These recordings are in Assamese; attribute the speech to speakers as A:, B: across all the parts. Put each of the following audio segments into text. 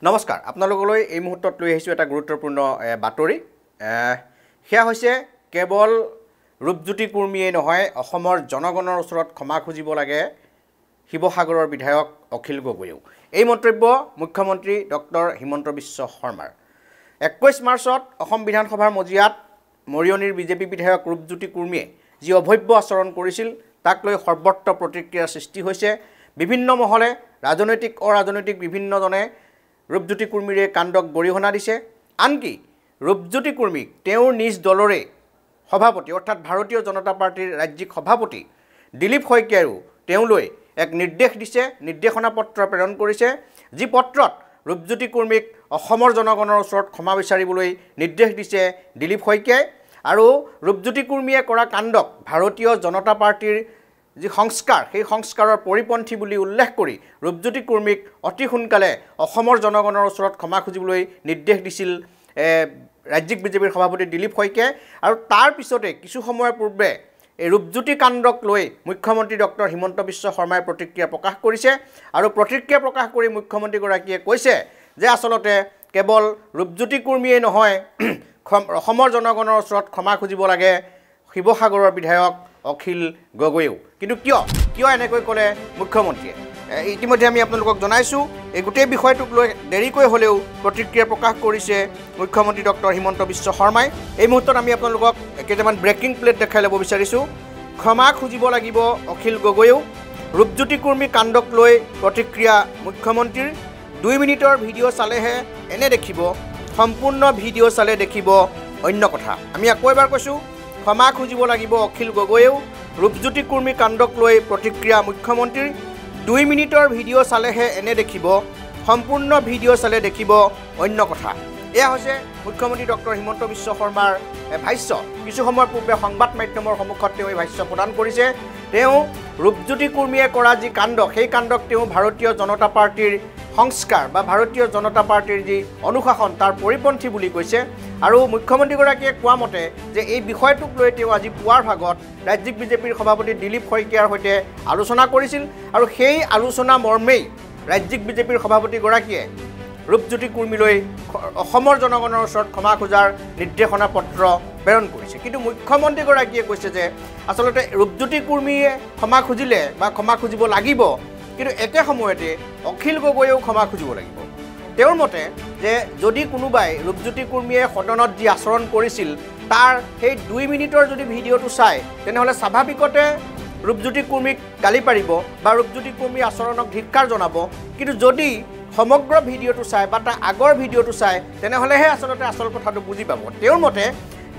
A: নমস্কাৰ আপোনালোকলৈ এই মুহূৰ্তত লৈ আহিছোঁ এটা গুৰুত্বপূৰ্ণ বাতৰি সেয়া হৈছে কেৱল ৰূপজ্যোতি কুৰ্মীয়ে নহয় অসমৰ জনগণৰ ওচৰত ক্ষমা খুজিব লাগে শিৱসাগৰৰ বিধায়ক অখিল গগৈয়েও এই মন্তব্য মুখ্যমন্ত্ৰী ডক্টৰ হিমন্ত বিশ্ব শৰ্মাৰ 21 মাৰ্চত অসম বিধানসভাৰ মজিয়াত মৰিয়নিৰ বিজেপি বিধায়ক ৰূপজ্যোতি কুৰ্মীয়ে যি অভব্য আচৰণ কৰিছিল তাক লৈ সৰ্বত্ৰ প্ৰতিক্ৰিয়াৰ সৃষ্টি হৈছে বিভিন্ন মহলে ৰাজনৈতিক অৰাজনৈতিক বিভিন্নজনে ৰূপজ্যোতি কুৰ্মীৰে কাণ্ডক গৰিহণা দিছে আনকি ৰূপজ্যোতি কুৰ্মীক তেওঁৰ নিজ দলৰে সভাপতি অৰ্থাৎ ভাৰতীয় জনতা পাৰ্টিৰ ৰাজ্যিক সভাপতি দিলীপ শইকীয়াও তেওঁলৈ এক নিৰ্দেশ দিছে নিৰ্দেশনা পত্ৰ প্ৰেৰণ কৰিছে যি পত্ৰত ৰূপজ্যোতি কুৰ্মীক অসমৰ জনগণৰ ওচৰত ক্ষমা বিচাৰিবলৈ নিৰ্দেশ দিছে দিলীপ শইকীয়াই আৰু ৰূপজ্যোতি কুৰ্মীয়ে কৰা কাণ্ডক ভাৰতীয় জনতা পাৰ্টিৰ যি সংস্কাৰ সেই সংস্কাৰৰ পৰিপন্থী বুলি উল্লেখ কৰি ৰূপজ্যোতি কুৰ্মীক অতি সোনকালে অসমৰ জনগণৰ ওচৰত ক্ষমা খুজিবলৈ নিৰ্দেশ দিছিল ৰাজ্যিক বিজেপিৰ সভাপতি দিলীপ শইকীয়াই আৰু তাৰ পিছতে কিছু সময়ৰ পূৰ্বে এই ৰূপজ্যোতি কাণ্ডক লৈ মুখ্যমন্ত্ৰী ডক্টৰ হিমন্ত বিশ্ব শৰ্মাই প্ৰতিক্ৰিয়া প্ৰকাশ কৰিছে আৰু প্ৰতিক্ৰিয়া প্ৰকাশ কৰি মুখ্যমন্ত্ৰীগৰাকীয়ে কৈছে যে আসলতে কেৱল ৰূপজ্যোতি কুৰ্মীয়ে নহয় অসমৰ জনগণৰ ওচৰত ক্ষমা খুজিব লাগে শিৱসাগৰৰ বিধায়ক অখিল গগৈয়েও কিন্তু কিয় এনেকৈ ক'লে মুখ্যমন্ত্ৰীয়ে ইতিমধ্যে আমি আপোনালোকক জনাইছোঁ এই গোটেই বিষয়টোক লৈ দেৰিকৈ হ'লেও প্ৰতিক্ৰিয়া প্ৰকাশ কৰিছে মুখ্যমন্ত্ৰী ডক্টৰ হিমন্ত বিশ্ব শৰ্মাই এই মুহূৰ্তত আমি আপোনালোকক কেইটামান ব্ৰেকিং প্লেট দেখাই ল'ব বিচাৰিছোঁ ক্ষমা খুজিব লাগিব অখিল গগৈয়েও ৰূপজ্যোতি কুৰ্মী কাণ্ডক লৈ প্ৰতিক্ৰিয়া মুখ্যমন্ত্ৰীৰ 2 মিনিটৰ ভিডিঅ' চালেহে এনে দেখিব সম্পূৰ্ণ ভিডিঅ' চালে দেখিব অন্য কথা আমি আকৌ এবাৰ কৈছোঁ ক্ষমা খুজিব লাগিব অখিল গগৈয়েও ৰূপজ্যোতি কুৰ্মী কাণ্ডক লৈ প্ৰতিক্ৰিয়া মুখ্যমন্ত্ৰীৰ 2 মিনিটৰ ভিডিঅ' চালেহে এনে দেখিব সম্পূৰ্ণ ভিডিঅ' চালে দেখিব অন্য কথা এয়া হৈছে মুখ্যমন্ত্ৰী ডক্টৰ হিমন্ত বিশ্ব শৰ্মাৰ ভাষ্য কিছু সময়ৰ পূৰ্বে সংবাদ মাধ্যমৰ সন্মুখত তেওঁ এই ভাষ্য প্ৰদান কৰিছে তেওঁ ৰূপজ্যোতি কুৰ্মীয়ে কৰা যি কাণ্ড সেই কাণ্ডক তেওঁ ভাৰতীয় জনতা পাৰ্টিৰ সংস্কাৰ বা ভাৰতীয় জনতা পাৰ্টিৰ যি অনুশাসন তাৰ পৰিপন্থী বুলি কৈছে আৰু মুখ্যমন্ত্ৰীগৰাকীয়ে কোৱা মতে যে এই বিষয়টোক লৈ তেওঁ আজি পুৱাৰ ভাগত ৰাজ্যিক বিজেপিৰ সভাপতি দিলীপ শইকীয়াৰ সৈতে আলোচনা কৰিছিল আৰু সেই আলোচনা মৰ্মেই ৰাজ্যিক বিজেপিৰ সভাপতিগৰাকীয়ে ৰূপজ্যোতি কুৰ্মীলৈ অসমৰ জনগণৰ ওচৰত ক্ষমা খোজাৰ নিৰ্দেশনা পত্ৰ প্ৰেৰণ কৰিছে কিন্তু মুখ্যমন্ত্ৰীগৰাকীয়ে কৈছে যে আসলতে ৰূপজ্যোতি কুৰ্মীয়ে ক্ষমা খুজিলে বা ক্ষমা খুজিব লাগিব কিন্তু একে সময়তে অখিল গগৈয়েও ক্ষমা খুজিব লাগিব তেওঁৰ মতে যে যদি কোনোবাই ৰূপজ্যোতি কুৰ্মীয়ে সদনত যি আচৰণ কৰিছিল তাৰ সেই 2 মিনিটৰ যদি ভিডিঅ'টো চায় তেনেহ'লে স্বাভাৱিকতে ৰূপজ্যোতি কুৰ্মীক গালি পাৰিব বা ৰূপজ্যোতি কুৰ্মীৰ আচৰণক ধিক্কাৰ জনাব কিন্তু যদি সমগ্ৰ ভিডিঅ'টো চায় বা তাৰ আগৰ ভিডিঅ'টো চায় তেনেহ'লেহে আচলতে আচল কথাটো বুজি পাব তেওঁৰ মতে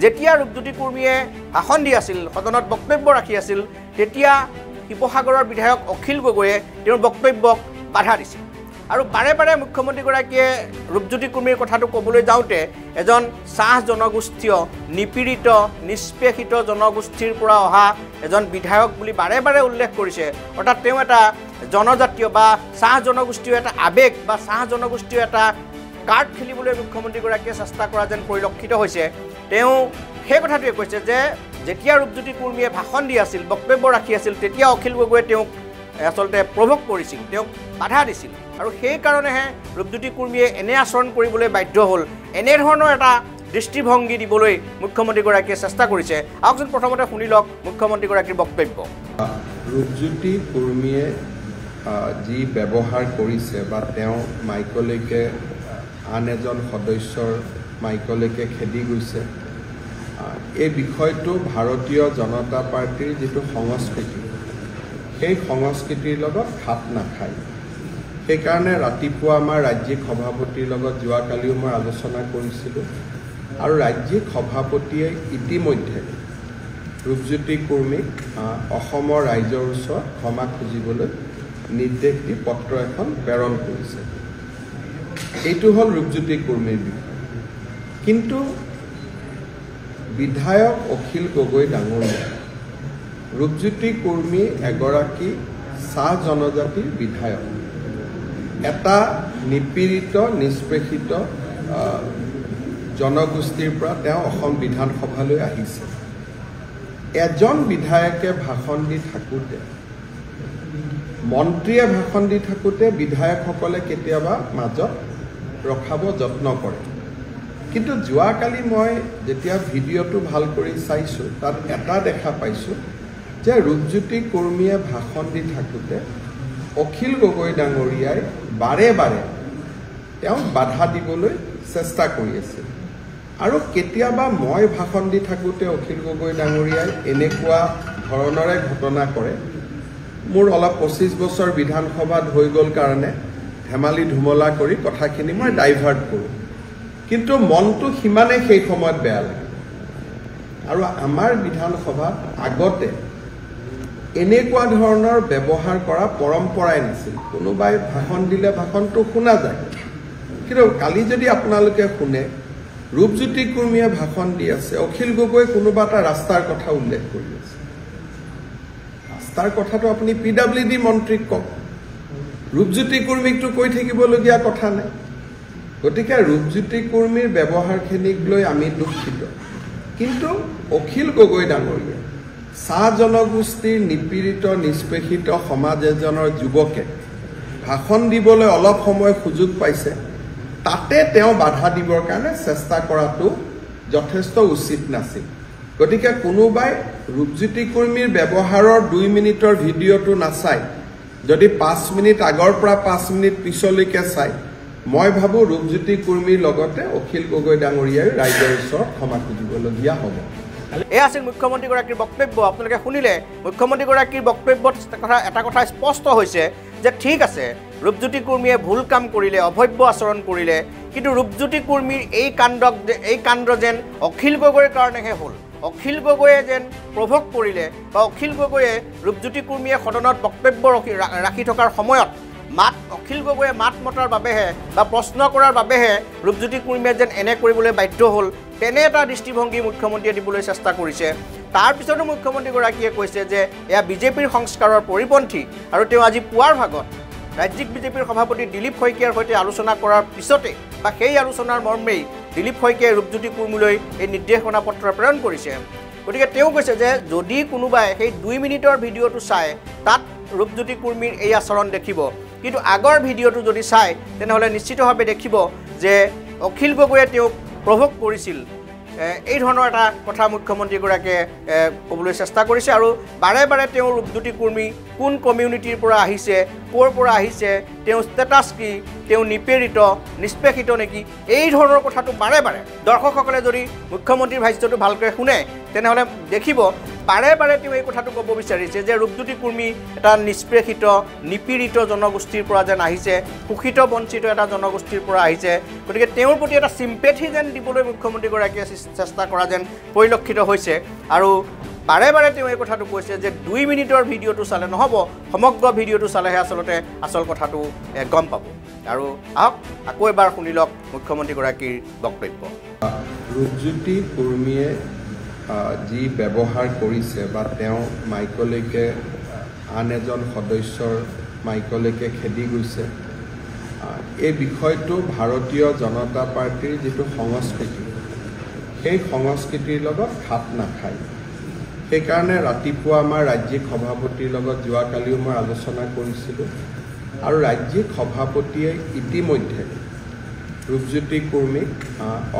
A: যেতিয়া ৰূপজ্যোতি কুৰ্মীয়ে ভাষণ দি আছিল সদনত বক্তব্য ৰাখি আছিল তেতিয়া শিৱসাগৰৰ বিধায়ক অখিল গগৈয়ে তেওঁৰ বক্তব্যক বাধা দিছিল আৰু বাৰে বাৰে মুখ্যমন্ত্ৰীগৰাকীয়ে ৰূপজ্যোতি কুৰ্মীৰ কথাটো ক'বলৈ যাওঁতে এজন চাহ জনগোষ্ঠীয় নিপীড়িত নিষ্পেষিত জনগোষ্ঠীৰ পৰা অহা এজন বিধায়ক বুলি বাৰে বাৰে উল্লেখ কৰিছে অৰ্থাৎ তেওঁ এটা জনজাতীয় বা চাহ জনগোষ্ঠীয় এটা আৱেগ বা চাহ জনগোষ্ঠীয় এটা কাৰ্ড খেলিবলৈ মুখ্যমন্ত্ৰীগৰাকীয়ে চেষ্টা কৰা যেন পৰিলক্ষিত হৈছে তেওঁ সেই কথাটোৱে কৈছে যে যেতিয়া ৰূপজ্যোতি কুৰ্মীয়ে ভাষণ দি আছিল বক্তব্য ৰাখি আছিল তেতিয়া অখিল গগৈয়ে তেওঁক আসলতে প্ৰভোগ কৰিছিল তেওঁক বাধা দিছিল আৰু সেইকাৰণেহে ৰূপজ্যোতি কুৰ্মীয়ে এনে আচৰণ কৰিবলৈ বাধ্য হ'ল এনেধৰণৰ এটা দৃষ্টিভংগী দিবলৈ মুখ্যমন্ত্ৰীগৰাকীয়ে চেষ্টা কৰিছে আহকচোন প্ৰথমতে শুনি লওক মুখ্যমন্ত্ৰীগৰাকীৰ বক্তব্য
B: ৰূপজ্যোতি কুৰ্মীয়ে যি ব্যৱহাৰ কৰিছে বা তেওঁ মাইকলৈকে আন এজন সদস্যৰ মাইকলৈকে খেদি গৈছে এই বিষয়টো ভাৰতীয় জনতা পাৰ্টিৰ যিটো সংস্কৃতি সেই সংস্কৃতিৰ লগত খাপ নাখায় সেইকাৰণে ৰাতিপুৱা আমাৰ ৰাজ্যিক সভাপতিৰ লগত যোৱাকালিও মই আলোচনা কৰিছিলোঁ আৰু ৰাজ্যিক সভাপতিয়ে ইতিমধ্যে ৰূপজ্যোতি কুৰ্মীক অসমৰ ৰাইজৰ ওচৰত ক্ষমা খুজিবলৈ নিৰ্দেশ দি পত্ৰ এখন প্ৰেৰণ কৰিছে এইটো হ'ল ৰূপজ্যোতি কুৰ্মীৰ বিষয় কিন্তু বিধায়ক অখিল গগৈ ডাঙৰীয়া ৰূপজ্যোতি কুৰ্মী এগৰাকী চাহ জনজাতিৰ বিধায়ক এটা নিপীড়িত নিষ্পেষিত জনগোষ্ঠীৰ পৰা তেওঁ অসম বিধানসভালৈ আহিছে এজন বিধায়কে ভাষণ দি থাকোঁতে মন্ত্ৰীয়ে ভাষণ দি থাকোঁতে বিধায়কসকলে কেতিয়াবা মাজত ৰখাব যত্ন কৰে কিন্তু যোৱাকালি মই যেতিয়া ভিডিঅ'টো ভাল কৰি চাইছোঁ তাত এটা দেখা পাইছোঁ যে ৰূপজ্যোতি কুৰ্মীয়ে ভাষণ দি থাকোঁতে অখিল গগৈ ডাঙৰীয়াই বাৰে বাৰে তেওঁক বাধা দিবলৈ চেষ্টা কৰি আছিল আৰু কেতিয়াবা মই ভাষণ দি থাকোঁতে অখিল গগৈ ডাঙৰীয়াই এনেকুৱা ধৰণৰে ঘটনা কৰে মোৰ অলপ 25 বছৰ বিধানসভাত হৈ গ'ল কাৰণে ধেমালি ধুমলা কৰি কথাখিনি মই ডাইভাৰ্ট কৰোঁ কিন্তু মনটো সিমানে সেই সময়ত বেয়া লাগে আৰু আমাৰ বিধানসভাত আগতে এনেকুৱা ধৰণৰ ব্যৱহাৰ কৰা পৰম্পৰাই নাছিল কোনোবাই ভাষণ দিলে ভাষণটো শুনা যায় কিন্তু কালি যদি আপোনালোকে শুনে ৰূপজ্যোতি কুৰ্মীয়ে ভাষণ দি আছে অখিল গগৈ কোনোবা এটা ৰাস্তাৰ কথা উল্লেখ কৰি আছে ৰাস্তাৰ কথাটো আপুনি PWD মন্ত্ৰীক কওক ৰূপজ্যোতি কুৰ্মীকটো কৈ থাকিবলগীয়া কথা নাই গতিকে ৰূপজ্যোতি কুৰ্মীৰ ব্যৱহাৰখিনিক লৈ আমি দুখিত কিন্তু অখিল গগৈ ডাঙৰীয়া চাহ জনগোষ্ঠীৰ নিপীড়িত নিষ্পেষিত সমাজ এজনৰ যুৱকে ভাষণ দিবলৈ অলপ সময় সুযোগ পাইছে তাতে তেওঁ বাধা দিবৰ কাৰণে চেষ্টা কৰাটো যথেষ্ট উচিত নাছিল গতিকে কোনোবাই ৰূপজ্যোতি কুৰ্মীৰ ব্যৱহাৰৰ 2 মিনিটৰ ভিডিঅ'টো নাচায় যদি 5 মিনিট আগৰ পৰা 5 মিনিট পিছলৈকে চায় মই ভাবোঁ ৰূপজ্যোতি কুৰ্মীৰ লগতে অখিল গগৈ ডাঙৰীয়াই ৰাইজৰ ওচৰত ক্ষমা খুজিবলগীয়া হ'ব
A: এয়া আছিল মুখ্যমন্ত্ৰীগৰাকীৰ বক্তব্য আপোনালোকে শুনিলে মুখ্যমন্ত্ৰীগৰাকীৰ বক্তব্যত এটা কথা স্পষ্ট হৈছে যে ঠিক আছে ৰূপজ্যোতি কুৰ্মীয়ে ভুল কাম কৰিলে অভব্য আচৰণ কৰিলে কিন্তু ৰূপজ্যোতি কুৰ্মীৰ এই কাণ্ড যেন অখিল গগৈৰ কাৰণেহে হ'ল অখিল গগৈয়ে যেন প্ৰভোগ কৰিলে বা অখিল গগৈয়ে ৰূপজ্যোতি কুৰ্মীয়ে সদনত বক্তব্য ৰাখি থকাৰ সময়ত অখিল গগৈয়ে মাত মতাৰ বাবেহে বা প্ৰশ্ন কৰাৰ বাবেহে ৰূপজ্যোতি কুৰ্মীয়ে যেন এনে কৰিবলৈ বাধ্য হ'ল তেনে এটা দৃষ্টিভংগী মুখ্যমন্ত্ৰীয়ে দিবলৈ চেষ্টা কৰিছে তাৰপিছতো মুখ্যমন্ত্ৰীগৰাকীয়ে কৈছে যে এয়া বিজেপিৰ সংস্কাৰৰ পৰিপন্থী আৰু তেওঁ আজি পুৱাৰ ভাগত ৰাজ্যিক বিজেপিৰ সভাপতি দিলীপ শইকীয়াৰ সৈতে আলোচনা কৰাৰ পিছতে বা সেই আলোচনাৰ মৰ্মেই দিলীপ শইকীয়াই ৰূপজ্যোতি কুৰ্মীলৈ এই নিৰ্দেশনা পত্ৰ প্ৰেৰণ কৰিছে গতিকে তেওঁ কৈছে যে যদি কোনোবাই সেই 2 মিনিটৰ ভিডিঅ'টো চায় তাত ৰূপজ্যোতি কুৰ্মীৰ এই আচৰণ দেখিব কিন্তু আগৰ ভিডিঅ'টো যদি চায় তেনেহ'লে নিশ্চিতভাৱে দেখিব যে অখিল গগৈয়ে তেওঁক প্ৰভোগ কৰিছিল এই ধৰণৰ এটা কথা মুখ্যমন্ত্ৰীগৰাকীয়ে ক'বলৈ চেষ্টা কৰিছে আৰু বাৰে বাৰে তেওঁ ৰূপজ্যোতি কুৰ্মী কোন কমিউনিটিৰ পৰা আহিছে ক'ৰ পৰা আহিছে তেওঁ ষ্টেটাছ কি তেওঁ নিপীড়িত নিষ্পেষিত নেকি এই ধৰণৰ কথাটো বাৰে বাৰে দৰ্শকসকলে যদি মুখ্যমন্ত্ৰীৰ ভাষ্যটো ভালকৈ শুনে তেনেহ'লে দেখিব বাৰে বাৰে তেওঁ এই কথাটো ক'ব বিচাৰিছে যে ৰূপজ্যোতি কুৰ্মী এটা নিষ্পেষিত নিপীড়িত জনগোষ্ঠীৰ পৰা যেন আহিছে শোষিত বঞ্চিত এটা জনগোষ্ঠীৰ পৰা আহিছে গতিকে তেওঁৰ প্ৰতি এটা চিম্পেথি যেন দিবলৈ মুখ্যমন্ত্ৰীগৰাকীয়ে চেষ্টা কৰা যেন পৰিলক্ষিত হৈছে আৰু বাৰে বাৰে তেওঁ এই কথাটো কৈছে যে 2 মিনিটৰ ভিডিঅ'টো চালে নহ'ব সমগ্ৰ ভিডিঅ'টো চালেহে আচলতে আচল কথাটো গম পাব আৰু আহক আকৌ এবাৰ শুনি লওক মুখ্যমন্ত্ৰীগৰাকীৰ বক্তব্য
B: ৰূপজ্যোতি কুৰ্মীয়ে যি ব্যৱহাৰ কৰিছে বা তেওঁ মাইকলৈকে আন এজন সদস্যৰ মাইকলৈকে খেদি গৈছে এই বিষয়টো ভাৰতীয় জনতা পাৰ্টিৰ যিটো সংস্কৃতি সেই সংস্কৃতিৰ লগত খাপ নাখায় সেইকাৰণে ৰাতিপুৱা আমাৰ ৰাজ্যিক সভাপতিৰ লগত যোৱাকালিও মই আলোচনা কৰিছিলোঁ আৰু ৰাজ্যিক সভাপতিয়ে ইতিমধ্যে ৰূপজ্যোতি কুৰ্মীক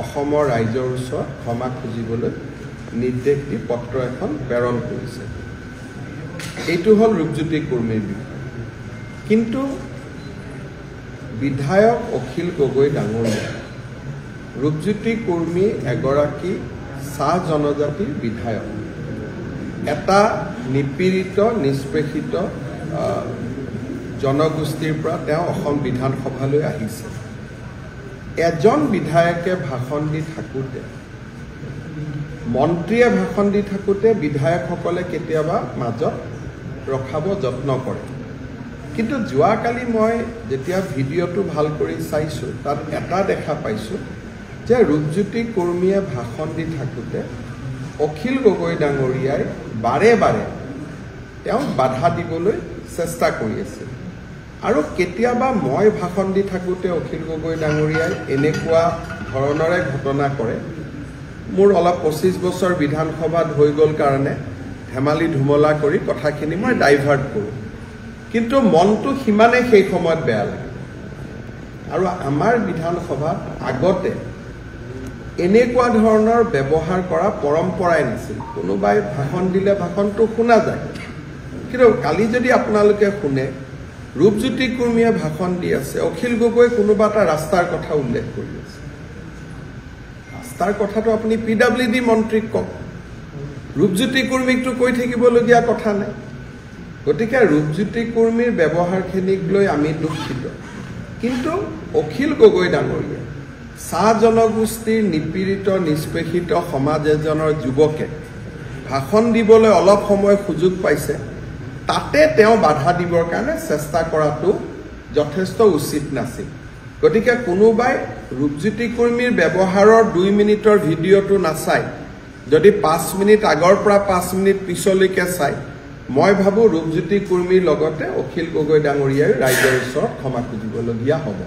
B: অসমৰ ৰাইজৰ ওচৰত ক্ষমা খুজিবলৈ নিৰ্দেশ দি পত্ৰ এখন প্ৰেৰণ কৰিছে এইটো হ'ল ৰূপজ্যোতি কুৰ্মীৰ বিষয় কিন্তু বিধায়ক অখিল গগৈ ডাঙৰীয়া ৰূপজ্যোতি কুৰ্মী এগৰাকী চাহ জনজাতিৰ বিধায়ক এটা নিপীড়িত নিষ্পেষিত জনগোষ্ঠীৰ পৰা তেওঁ অসম বিধানসভালৈ আহিছে এজন বিধায়কে ভাষণ দি থাকোঁতে মন্ত্ৰীয়ে ভাষণ দি থাকোঁতে বিধায়কসকলে কেতিয়াবা মাজত ৰখাব যত্ন কৰে কিন্তু যোৱাকালি মই যেতিয়া ভিডিঅ'টো ভাল কৰি চাইছোঁ তাত এটা দেখা পাইছোঁ যে ৰূপজ্যোতি কুৰ্মীয়ে ভাষণ দি থাকোঁতে অখিল গগৈ ডাঙৰীয়াই বাৰে বাৰে তেওঁক বাধা দিবলৈ চেষ্টা কৰি আছিল আৰু কেতিয়াবা মই ভাষণ দি থাকোঁতে অখিল গগৈ ডাঙৰীয়াই এনেকুৱা ধৰণৰে ঘটনা কৰে মোৰ অলপ 25 বছৰ বিধানসভাত হৈ গ'ল কাৰণে ধেমালি ধুমলা কৰি কথাখিনি মই ডাইভাৰ্ট কৰোঁ কিন্তু মনটো সিমানে সেই সময়ত বেয়া লাগে আৰু আমাৰ বিধানসভাত আগতে এনেকুৱা ধৰণৰ ব্যৱহাৰ কৰা পৰম্পৰাই নাছিল কোনোবাই ভাষণ দিলে ভাষণটো শুনা যায় কিন্তু কালি যদি আপোনালোকে শুনে ৰূপজ্যোতি কুৰ্মীয়ে ভাষণ দি আছে অখিল গগৈ কোনোবা এটা ৰাস্তাৰ কথা উল্লেখ কৰি আছে ৰাস্তাৰ কথাটো আপুনি পিডব্লিউডি মন্ত্ৰীক কওক ৰূপজ্যোতি কুৰ্মীকটো কৈ থাকিবলগীয়া কথা নাই গতিকে ৰূপজ্যোতি কুৰ্মীৰ ব্যৱহাৰখিনিক লৈ আমি দুখিত কিন্তু অখিল গগৈ ডাঙৰীয়া চাহ জনগোষ্ঠীৰ নিপীড়িত নিষ্পেষিত সমাজ এজনৰ যুৱকে ভাষণ দিবলৈ অলপ সময় সুযোগ পাইছে তাতে তেওঁ বাধা দিবৰ কাৰণে চেষ্টা কৰাটো যথেষ্ট উচিত নাছিল গতিকে কোনোবাই ৰূপজ্যোতি কুৰ্মীৰ ব্যৱহাৰৰ 2 মিনিটৰ ভিডিঅ'টো নাচাই যদি 5 মিনিট আগৰ পৰা 5 মিনিট পিছলৈকে চাই মই ভাবো ৰূপজ্যোতি কুৰ্মীৰ লগতে অখিল গগৈ ডাঙৰীয়াই ৰাইজৰ ওচৰত ক্ষমা খুজিবলগীয়া হ'ব